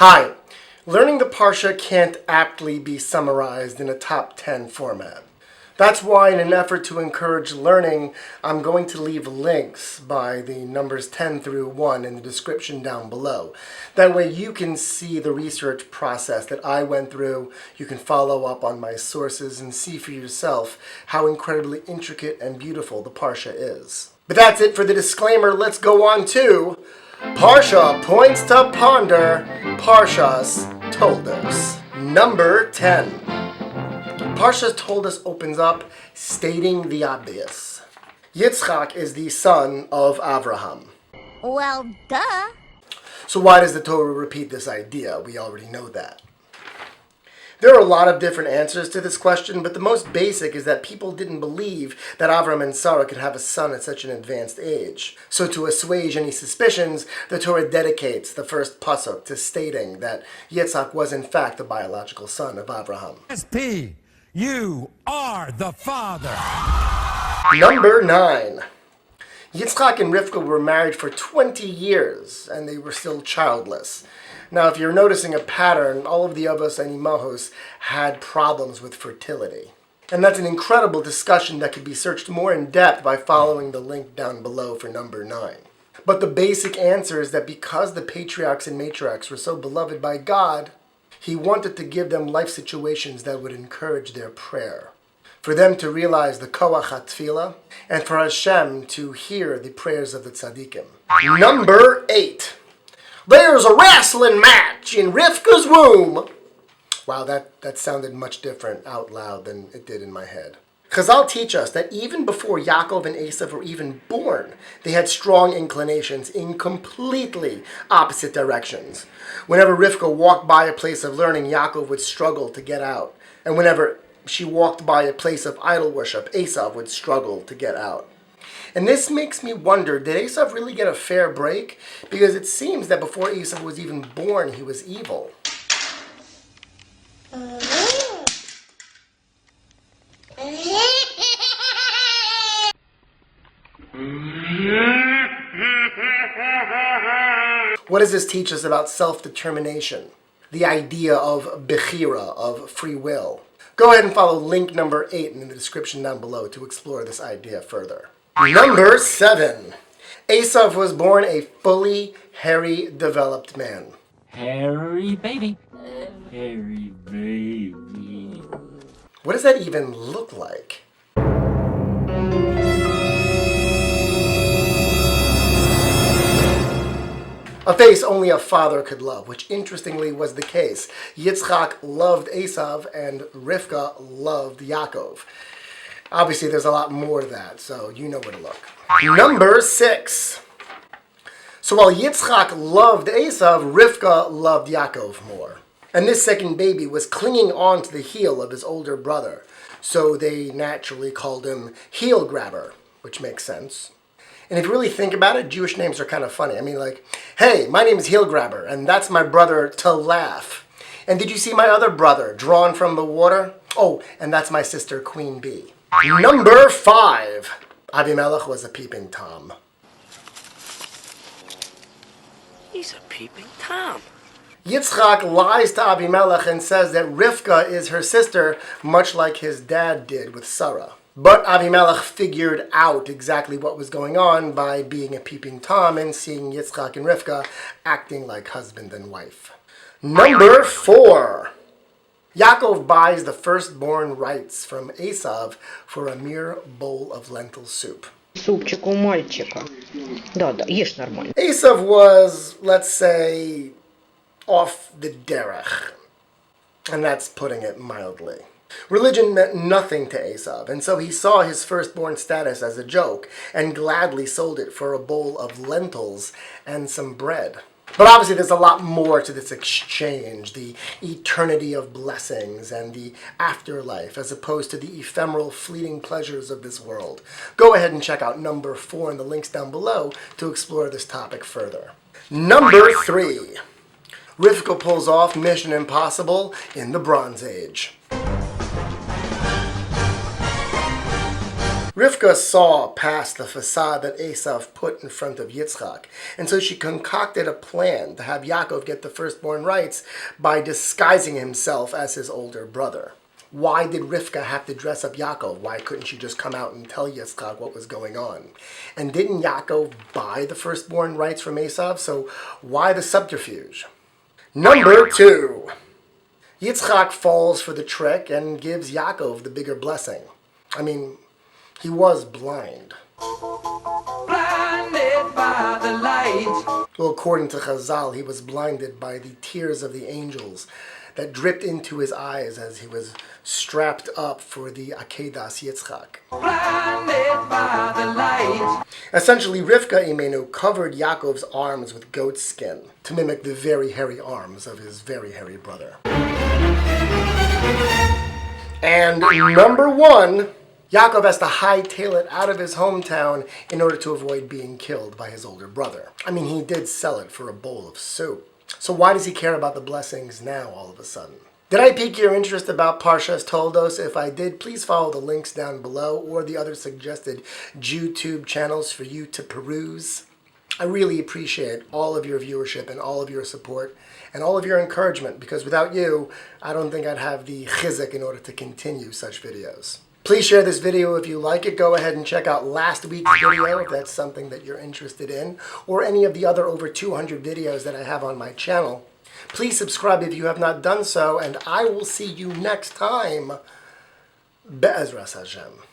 Hi. Learning the Parsha can't aptly be summarized in a top 10 format. That's why, in an effort to encourage learning, I'm going to leave links by the numbers 10 through 1 in the description down below. That way you can see the research process that I went through. You can follow up on my sources and see for yourself how incredibly intricate and beautiful the Parsha is. But that's it for the disclaimer. Let's go on to Parsha Points to Ponder, Parshas Toldos. Number 10. Parshas Toldos opens up stating the obvious. Yitzchak is the son of Avraham. Well, duh. So why does the Torah repeat this idea? We already know that. There are a lot of different answers to this question, but the most basic is that people didn't believe that Avram and Sarah could have a son at such an advanced age. So to assuage any suspicions, the Torah dedicates the first pasuk to stating that Yitzchak was in fact the biological son of Avraham. SP, you are the father. Number 9. Yitzchak and Rivka were married for 20 years, and they were still childless. Now, if you're noticing a pattern, all of the Avos and Imahos had problems with fertility. And that's an incredible discussion that could be searched more in depth by following the link down below for number 9. But the basic answer is that because the patriarchs and matriarchs were so beloved by God, He wanted to give them life situations that would encourage their prayer. For them to realize the koach hatfilah, and for Hashem to hear the prayers of the tzaddikim. Number 8. There's a wrestling match in Rivka's womb. Wow, that sounded much different out loud than it did in my head. Chazal teach us that even before Yaakov and Asaph were even born, they had strong inclinations in completely opposite directions. Whenever Rivka walked by a place of learning, Yaakov would struggle to get out. And whenever she walked by a place of idol worship, Asaph would struggle to get out. And this makes me wonder, did Asaph really get a fair break? Because it seems that before Asaph was even born, he was evil. What does this teach us about self-determination? The idea of bechira, of free will. Go ahead and follow link number 8 in the description down below to explore this idea further. Number 7. Asaph was born a fully hairy, developed man. Hairy baby. Hairy baby. What does that even look like? A face only a father could love, which interestingly was the case. Yitzchak loved Asaph and Rivka loved Yaakov. Obviously, there's a lot more to that, so you know where to look. Number 6. So while Yitzchak loved Asaph, Rivka loved Yaakov more. And this second baby was clinging on to the heel of his older brother, so they naturally called him heel grabber, which makes sense. And if you really think about it, Jewish names are kind of funny. I mean, like, hey, my name is heel grabber, and that's my brother to laugh. And did you see my other brother drawn from the water? Oh, and that's my sister Queen Bee. Number 5. Avimelech was a peeping Tom. He's a peeping Tom. Yitzchak lies to Avimelech and says that Rivka is her sister, much like his dad did with Sarah. But Avimelech figured out exactly what was going on by being a peeping Tom and seeing Yitzchak and Rivka acting like husband and wife. Number 4. Yaakov buys the Firstborn Rights from Asaph for a mere bowl of lentil soup. Супчик у мальчика. Да, ешь нормально. Asaph was, let's say, off the derech. And that's putting it mildly. Religion meant nothing to Asaph, and so he saw his firstborn status as a joke and gladly sold it for a bowl of lentils and some bread. But obviously there's a lot more to this exchange, the eternity of blessings and the afterlife, as opposed to the ephemeral, fleeting pleasures of this world. Go ahead and check out number 4 in the links down below to explore this topic further. Number 3. Rivka pulls off Mission Impossible in the Bronze Age. Rivka saw past the facade that Asaph put in front of Yitzchak, and so she concocted a plan to have Yaakov get the firstborn rights by disguising himself as his older brother. Why did Rivka have to dress up Yaakov? Why couldn't she just come out and tell Yitzchak what was going on? And didn't Yaakov buy the firstborn rights from Asaph? So why the subterfuge? Number 2. Yitzchak falls for the trick and gives Yaakov the bigger blessing. I mean, he was blind. Blinded by the light. Well, according to Chazal, he was blinded by the tears of the angels that dripped into his eyes as he was strapped up for the Akedas Yitzchak. Blinded by the light. Essentially, Rivka Imenu covered Yaakov's arms with goat skin to mimic the very hairy arms of his very hairy brother. And number 1, Yaakov has to hightail it out of his hometown in order to avoid being killed by his older brother. I mean, he did sell it for a bowl of soup. So why does he care about the blessings now all of a sudden? Did I pique your interest about Parshas Toldos? If I did, please follow the links down below or the other suggested YouTube channels for you to peruse. I really appreciate all of your viewership and all of your support and all of your encouragement, because without you, I don't think I'd have the chizuk in order to continue such videos. Please share this video if you like it. Go ahead and check out last week's video if that's something that you're interested in, or any of the other over 200 videos that I have on my channel. Please subscribe if you have not done so, and I will see you next time. Be'ezras Hashem.